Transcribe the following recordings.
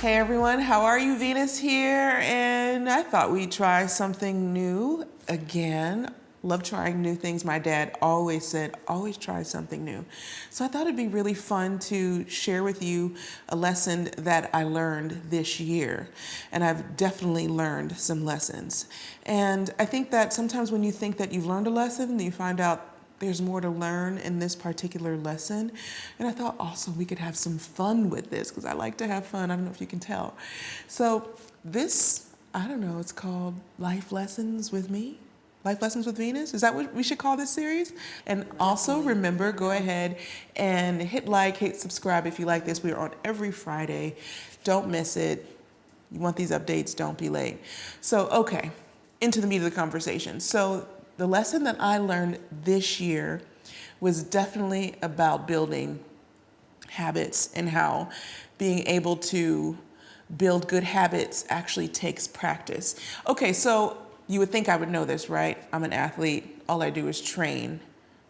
Hey everyone, how are you? Venus here, and I thought we'd try something new again. Love trying new things. My dad always said, always try something new. So I thought it'd be really fun to share with you a lesson that I learned this year. And I've definitely learned some lessons. And I think that sometimes when you think that you've learned a lesson, you find out there's more to learn in this particular lesson. And I thought also we could have some fun with this because I like to have fun. I don't know if you can tell. So this, I don't know, it's called Life Lessons with Me. Life Lessons with Venus? Is that what we should call this series? And also remember, go ahead and hit like, hit subscribe if you like this. We are on every Friday. Don't miss it. You want these updates, don't be late. So, okay, into the meat of the conversation. So the lesson that I learned this year was definitely about building habits and how being able to build good habits actually takes practice. Okay, so you would think I would know this, right? I'm an athlete. All I do is train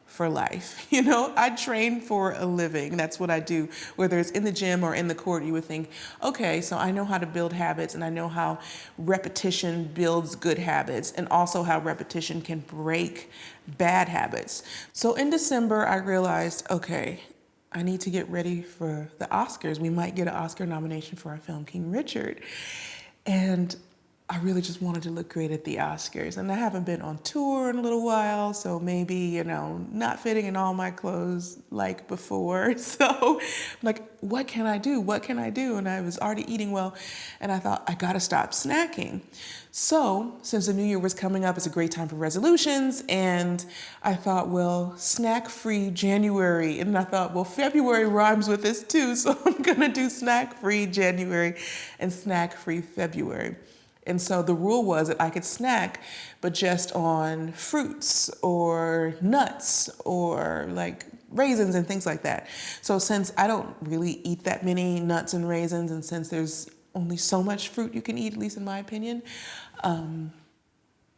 for life. You know, I train for a living. That's what I do. Whether it's in the gym or in the court, you would think, okay, so I know how to build habits and I know how repetition builds good habits and also how repetition can break bad habits. So in December, I realized, okay, I need to get ready for the Oscars. We might get an Oscar nomination for our film, King Richard. And I really just wanted to look great at the Oscars. And I haven't been on tour in a little while, so maybe, you know, not fitting in all my clothes like before. So I'm like, what can I do? What can I do? And I was already eating well, and I thought, I gotta stop snacking. So since the new year was coming up, it's a great time for resolutions. And I thought, well, snack-free January. And I thought, well, February rhymes with this too. So I'm gonna do snack-free January and snack-free February. And so the rule was that I could snack, but just on fruits or nuts or like raisins and things like that. So since I don't really eat that many nuts and raisins, and since there's only so much fruit you can eat, at least in my opinion,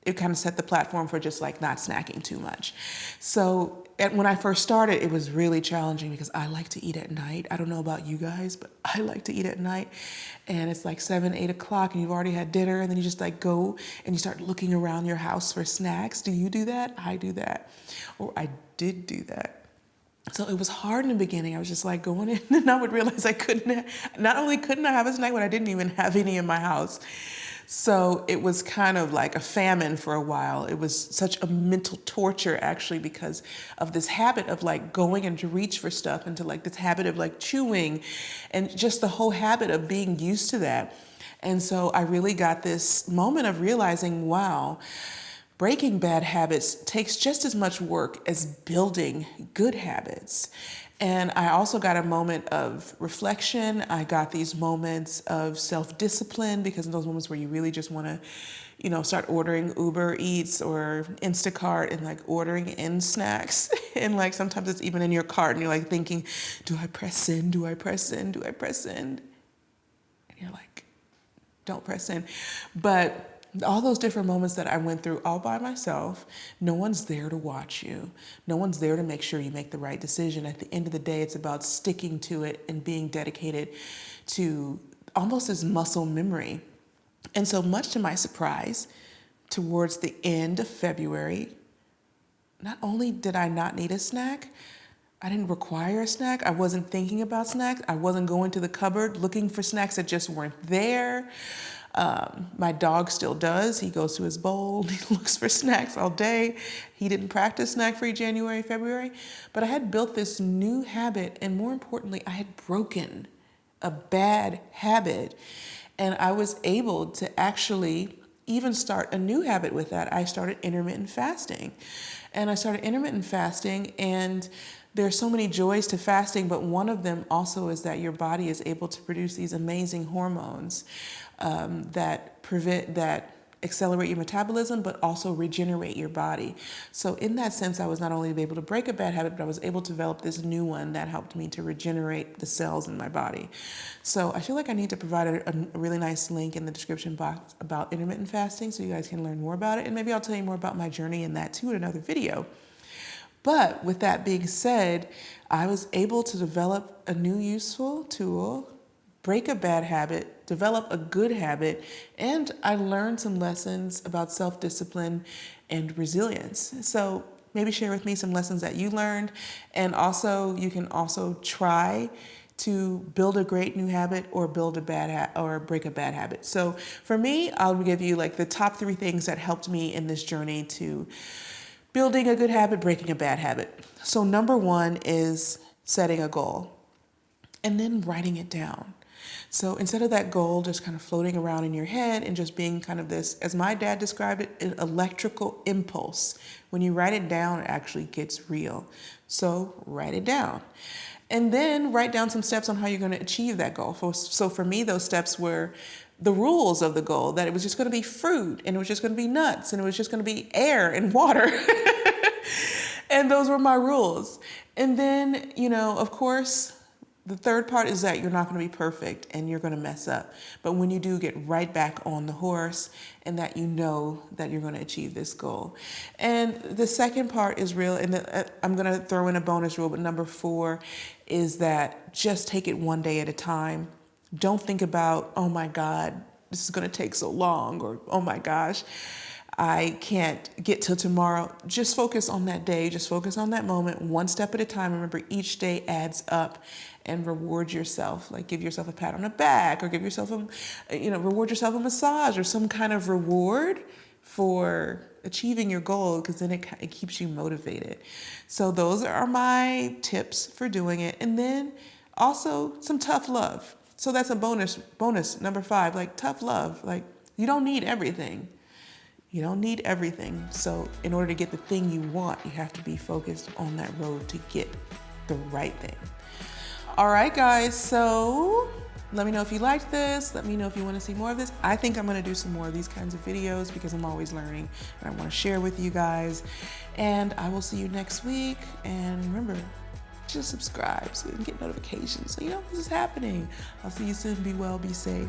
it kind of set the platform for just like not snacking too much. So when I first started, it was really challenging because I like to eat at night. I don't know about you guys, but I like to eat at night. And it's like 7, 8 o'clock and you've already had dinner, and then you just like go and you start looking around your house for snacks. Do you do that? I do that. Or I did do that. So it was hard in the beginning. I was just like going in and I would realize I not only couldn't I have a snack, but I didn't even have any in my house. So it was kind of like a famine for a while. It was such a mental torture actually because of this habit of like going and to reach for stuff, and to like this habit of like chewing, and just the whole habit of being used to that. And so I really got this moment of realizing, wow, breaking bad habits takes just as much work as building good habits. And I also got a moment of reflection. I got these moments of self-discipline, because in those moments where you really just want to, you know, start ordering Uber Eats or Instacart and like ordering in snacks. And like sometimes it's even in your cart and you're like thinking, do I press send? Do I press send? Do I press send? And you're like, don't press send. But all those different moments that I went through all by myself, no one's there to watch you. No one's there to make sure you make the right decision. At the end of the day, it's about sticking to it and being dedicated to almost as muscle memory. And so much to my surprise, towards the end of February, not only did I not need a snack, I didn't require a snack. I wasn't thinking about snacks. I wasn't going to the cupboard looking for snacks that just weren't there. My dog still does. He goes to his bowl, he looks for snacks all day. He didn't practice snack-free January, February, but I had built this new habit, and more importantly, I had broken a bad habit, and I was able to actually even start a new habit with that. I started intermittent fasting, and there's so many joys to fasting, but one of them also is that your body is able to produce these amazing hormones that accelerate your metabolism, but also regenerate your body. So in that sense, I was not only able to break a bad habit, but I was able to develop this new one that helped me to regenerate the cells in my body. So I feel like I need to provide a really nice link in the description box about intermittent fasting so you guys can learn more about it. And maybe I'll tell you more about my journey in that too in another video. But with that being said, I was able to develop a new useful tool, break a bad habit, develop a good habit, and I learned some lessons about self-discipline and resilience. So maybe share with me some lessons that you learned, and also you can also try to build a great new habit or build a bad or break a bad habit. So for me, I'll give you like the top 3 things that helped me in this journey to building a good habit, breaking a bad habit. So number 1 is setting a goal and then writing it down. So instead of that goal just kind of floating around in your head and just being kind of this, as my dad described it, an electrical impulse. When you write it down, it actually gets real. So write it down. And then write down some steps on how you're going to achieve that goal. So for me, those steps were the rules of the goal, that it was just going to be fruit, and it was just going to be nuts, and it was just going to be air and water. And those were my rules. And then, of course, the third part is that you're not going to be perfect and you're going to mess up. But when you do, get right back on the horse, and that you know that you're going to achieve this goal. And the second part is real, and I'm going to throw in a bonus rule, but number 4 is that just take it one day at a time. Don't think about, oh my God, this is going to take so long, or oh my gosh, I can't get till tomorrow. Just focus on that day. Just focus on that moment, one step at a time. Remember, each day adds up, and reward yourself. Like give yourself a pat on the back, or give yourself reward yourself a massage or some kind of reward for achieving your goal, because then it keeps you motivated. So those are my tips for doing it. And then also some tough love. So that's a bonus number 5, like tough love. Like you don't need everything. You don't need everything. So in order to get the thing you want, you have to be focused on that road to get the right thing. All right, guys, so let me know if you liked this. Let me know if you want to see more of this. I think I'm going to do some more of these kinds of videos because I'm always learning, and I want to share with you guys. And I will see you next week. And remember, just subscribe so you can get notifications so you know this is happening. I'll see you soon. Be well, be safe.